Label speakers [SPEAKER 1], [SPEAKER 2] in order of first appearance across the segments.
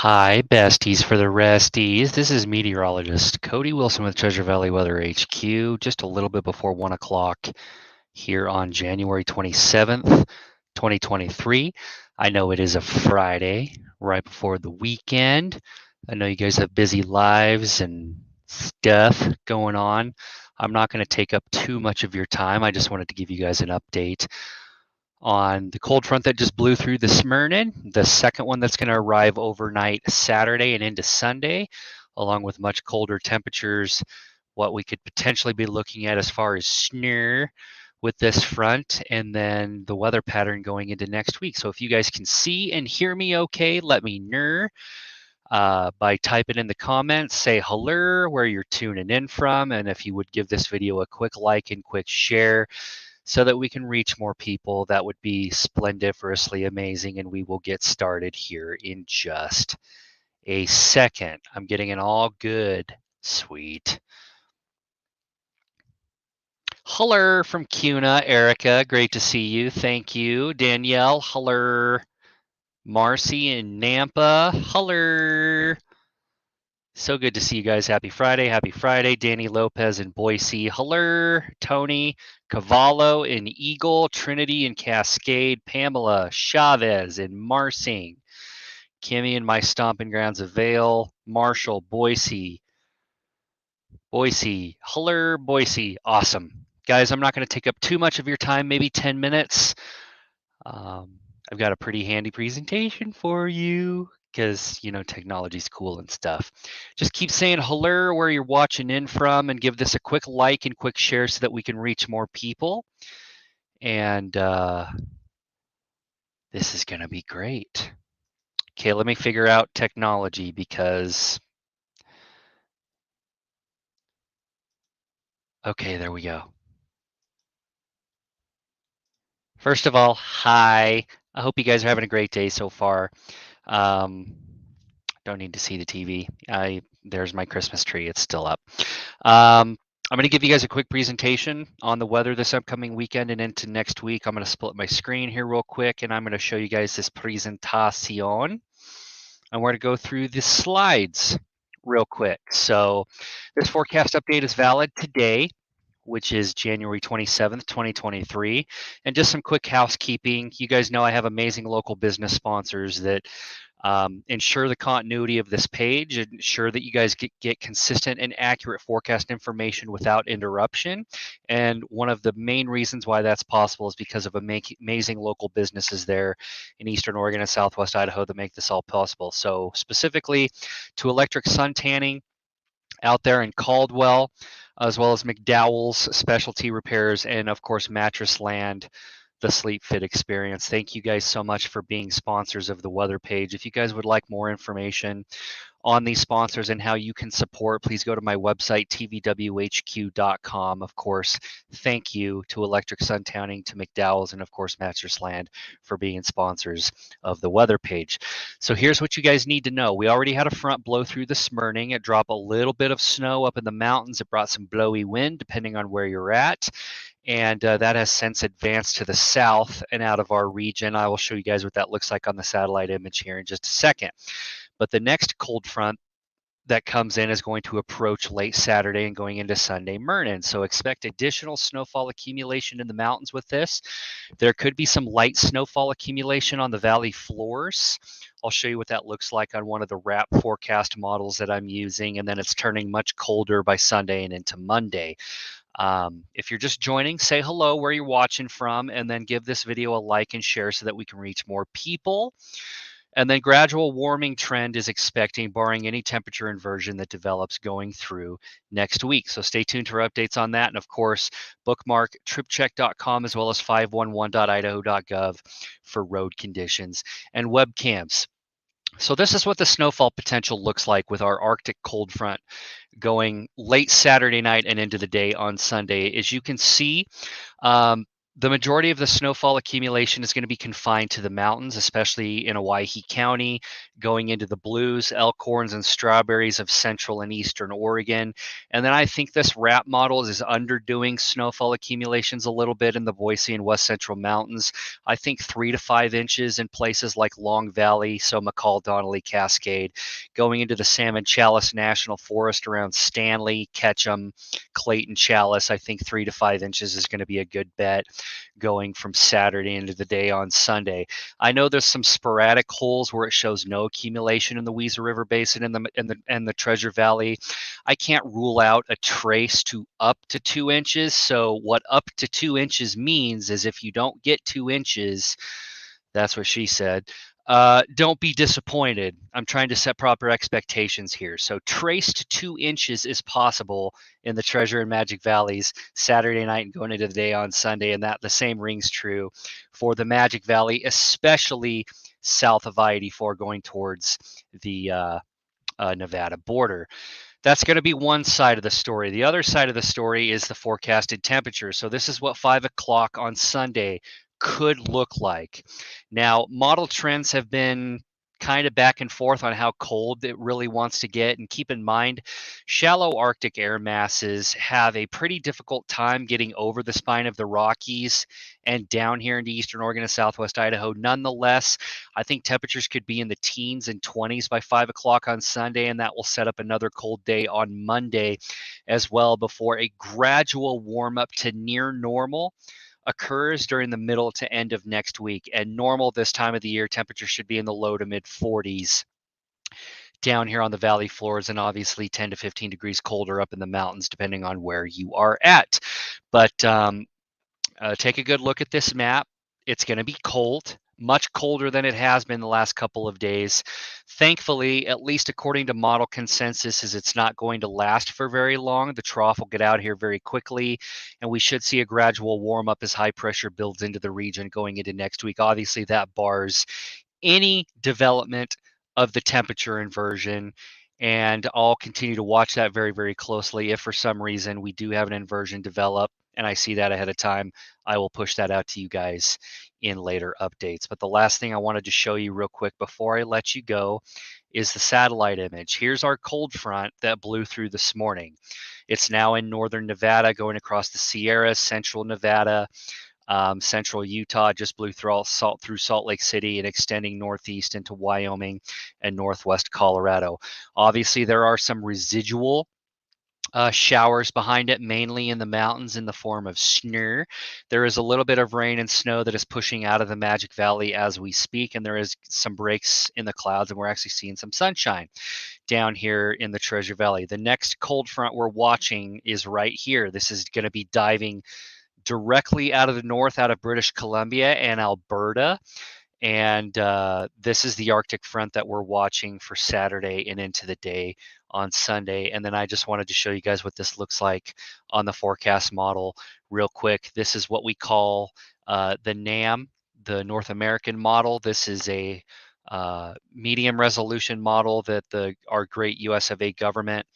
[SPEAKER 1] Hi, besties for the resties. This is meteorologist Cody Wilson with Treasure Valley Weather HQ, just a little bit before 1 o'clock here on January 27th, 2023. I know it is a Friday, right before the weekend. I know you guys have busy lives and stuff going on. I'm not going to take up too much of your time. I just wanted to give you guys an update on the cold front that just blew through this morning, the second one that's going to arrive overnight Saturday and into Sunday, along with much colder temperatures, what we could potentially be looking at as far as snow with this front, and then the weather pattern going into next week. So if you guys can see and hear me okay, let me know by typing in the comments, say hello, where you're tuning in from, and if you would give this video a quick like and quick share so that we can reach more people, that would be splendiferously amazing, and we will get started here in just a second. I'm getting it all good. Sweet. Hello from CUNA, Erica. Great to see you. Thank you. Danielle, hello. Marcy in Nampa, hello. So good to see you guys. Happy Friday. Happy Friday. Danny Lopez in Boise. Hello. Tony Cavallo in Eagle. Trinity in Cascade. Pamela Chavez in Marsing. Kimmy in my stomping grounds of Vale. Marshall, Boise. Boise. Hello, Boise. Awesome. Guys, I'm not going to take up too much of your time, maybe 10 minutes. I've got a pretty handy presentation for you because, you know, technology's cool and stuff. Just keep saying hello where you're watching in from and give this a quick like and quick share so that we can reach more people. And this is going to be great. Okay, let me figure out technology because... Okay, there we go. First of all, hi. I hope you guys are having a great day so far. Don't need to see the TV. There's my Christmas tree. It's still up. I'm going to give you guys a quick presentation on the weather this upcoming weekend and into next week. I'm going to split my screen here real quick, and I'm going to show you guys this presentation. And we're going to go through the slides real quick. So this forecast update is valid today, which is January 27th, 2023. And just some quick housekeeping. You guys know I have amazing local business sponsors that ensure the continuity of this page, ensure that you guys get consistent and accurate forecast information without interruption. And one of the main reasons why that's possible is because of amazing local businesses there in Eastern Oregon and Southwest Idaho that make this all possible. So specifically to Electric Sun Tanning out there in Caldwell, as well as McDowell's Specialty Repairs, and of course Mattress Land, the Sleep Fit Experience. Thank you guys so much for being sponsors of the weather page. If you guys would like more information on these sponsors and how you can support, please go to my website, tvwhq.com. Of course, thank you to Electric Sun Tanning, to McDowell's, and of course Mattress Land for being sponsors of the weather page. So here's what you guys need to know. We already had a front blow through this morning. It dropped a little bit of snow up in the mountains. It brought some blowy wind depending on where you're at. And that has since advanced to the south and out of our region. I will show you guys what that looks like on the satellite image here in just a second. But the next cold front that comes in is going to approach late Saturday and going into Sunday morning. So expect additional snowfall accumulation in the mountains with this. There could be some light snowfall accumulation on the valley floors. I'll show you what that looks like on one of the WRAP forecast models that I'm using. And then it's turning much colder by Sunday and into Monday. If you're just joining, say hello where you're watching from, and then give this video a like and share so that we can reach more people. And then gradual warming trend is expecting, barring any temperature inversion that develops going through next week. So stay tuned for updates on that. And of course, bookmark tripcheck.com as well as 511.idaho.gov for road conditions and webcams. So this is what the snowfall potential looks like with our Arctic cold front going late Saturday night and into the day on Sunday. As you can see, The majority of the snowfall accumulation is going to be confined to the mountains, especially in Owyhee County, going into the blues, elkhorns, and strawberries of central and eastern Oregon. And then I think this RAP model is underdoing snowfall accumulations a little bit in the Boise and west central mountains. I think 3 to 5 inches in places like Long Valley, so McCall, Donnelly, Cascade, going into the Salmon Chalice National Forest around Stanley, Ketchum, Clayton, Chalice. I think 3 to 5 inches is going to be a good bet going from Saturday into the day on Sunday. I know there's some sporadic holes where it shows no accumulation in the Weezer River Basin and the Treasure Valley. I can't rule out a trace to up to 2 inches. So what up to 2 inches means is if you don't get 2 inches, that's what she said. Don't be disappointed. I'm trying to set proper expectations here. So traced 2 inches is possible in the Treasure and Magic Valleys Saturday night and going into the day on Sunday, and that the same rings true for the Magic Valley, especially south of I-84 going towards the Nevada border. That's going to be one side of the story. The other side of the story is the forecasted temperature. So this is what 5 o'clock on Sunday could look like. Now, model trends have been kind of back and forth on how cold it really wants to get. And keep in mind, shallow Arctic air masses have a pretty difficult time getting over the spine of the Rockies and down here into eastern Oregon and southwest Idaho. Nonetheless, I think temperatures could be in the teens and 20s by 5 o'clock on Sunday, and that will set up another cold day on Monday as well before a gradual warm up to near normal occurs during the middle to end of next week. And normal this time of the year, temperatures should be in the low to mid 40s down here on the valley floors, and obviously 10 to 15 degrees colder up in the mountains, depending on where you are at. But take a good look at this map. It's going to be cold, much colder than it has been the last couple of days. Thankfully, at least according to model consensus, is it's not going to last for very long. The trough will get out here very quickly, and we should see a gradual warm up as high pressure builds into the region going into next week. Obviously, that bars any development of the temperature inversion, and I'll continue to watch that very, very closely. If for some reason we do have an inversion develop and I see that ahead of time, I will push that out to you guys in later updates. But the last thing I wanted to show you real quick before I let you go is the satellite image. Here's our cold front that blew through this morning. It's now in northern Nevada, going across the Sierras, central Nevada, central Utah, just blew through Salt Lake City and extending northeast into Wyoming and northwest Colorado. Obviously, there are some residual showers behind it, mainly in the mountains in the form of snow. There is a little bit of rain and snow that is pushing out of the Magic Valley as we speak, and there is some breaks in the clouds, and we're actually seeing some sunshine down here in the Treasure Valley. The next cold front we're watching is right here. This is going to be diving directly out of the north, out of British Columbia and Alberta. And this is the Arctic front that we're watching for Saturday and into the day on Sunday. And then I just wanted to show you guys what this looks like on the forecast model real quick. This is what we call the NAM, the North American model. This is a medium resolution model that our great US of A government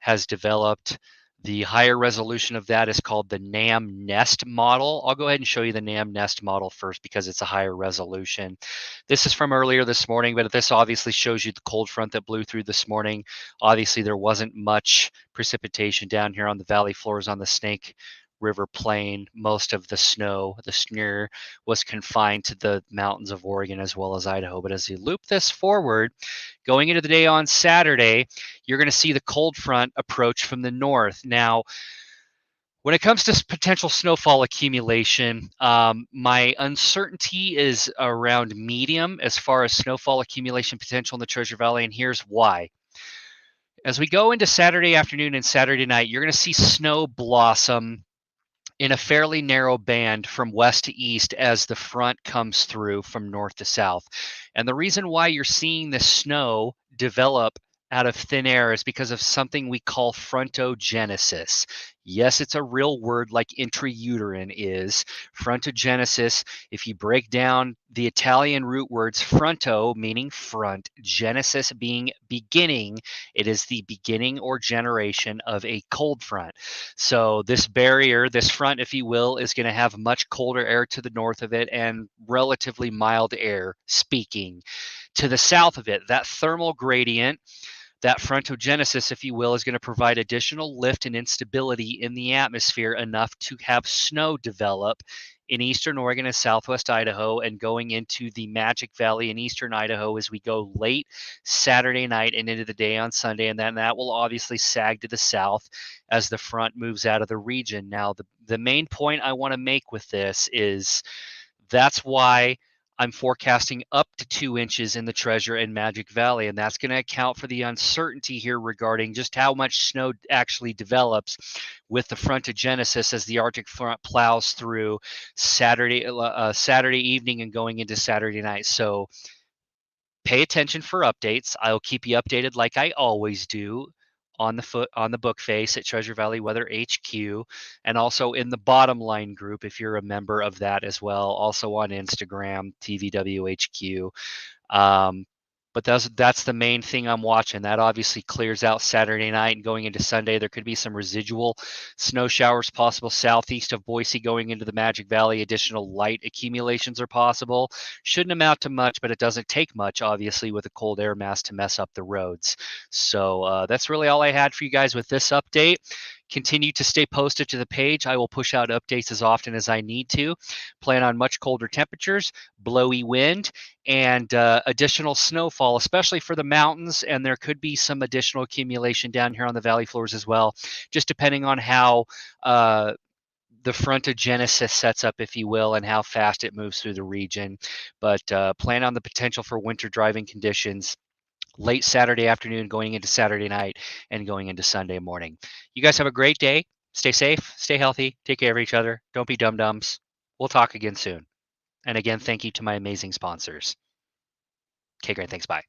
[SPEAKER 1] has developed. The higher resolution of that is called the NAM Nest model. I'll go ahead and show you the NAM Nest model first because it's a higher resolution. This is from earlier this morning, but this obviously shows you the cold front that blew through this morning. Obviously, there wasn't much precipitation down here on the valley floors on the Snake River Plain. Most of the snow was confined to the mountains of Oregon as well as Idaho. But as you loop this forward, going into the day on Saturday, you're going to see the cold front approach from the north. Now, when it comes to potential snowfall accumulation, my uncertainty is around medium as far as snowfall accumulation potential in the Treasure Valley, and here's why. As we go into Saturday afternoon and Saturday night, you're going to see snow blossom in a fairly narrow band from west to east as the front comes through from north to south. And the reason why you're seeing the snow develop out of thin air is because of something we call frontogenesis. Yes, it's a real word like intrauterine is. Frontogenesis, if you break down the Italian root words fronto, meaning front, genesis being beginning, it is the beginning or generation of a cold front. So this barrier, this front, if you will, is going to have much colder air to the north of it and relatively mild air speaking. To the south of it, that thermal gradient, that frontogenesis, if you will, is going to provide additional lift and instability in the atmosphere enough to have snow develop in eastern Oregon and southwest Idaho, and going into the Magic Valley in eastern Idaho as we go late Saturday night and into the day on Sunday. And then that will obviously sag to the south as the front moves out of the region. Now, the main point I want to make with this is that's why I'm forecasting up to 2 inches in the Treasure and Magic Valley, and that's going to account for the uncertainty here regarding just how much snow actually develops with the frontogenesis as the Arctic front plows through Saturday evening and going into Saturday night. So pay attention for updates. I'll keep you updated like I always do on the book face at Treasure Valley Weather HQ, and also in the bottom line group if you're a member of that as well. Also on Instagram, TVWHQ. But that's the main thing I'm watching. That obviously clears out Saturday night and going into Sunday. There could be some residual snow showers possible southeast of Boise going into the Magic Valley. Additional light accumulations are possible. Shouldn't amount to much, but it doesn't take much, obviously, with a cold air mass to mess up the roads. So that's really all I had for you guys with this update. Continue to stay posted to the page. I will push out updates as often as I need to. Plan on much colder temperatures, blowy wind, and additional snowfall, especially for the mountains. And there could be some additional accumulation down here on the valley floors as well, just depending on how the frontogenesis sets up, if you will, and how fast it moves through the region. But plan on the potential for winter driving conditions late Saturday afternoon, going into Saturday night, and going into Sunday morning. You guys have a great day. Stay safe, stay healthy, take care of each other. Don't be dum-dums. We'll talk again soon. And again, thank you to my amazing sponsors. Okay, great. Thanks. Bye.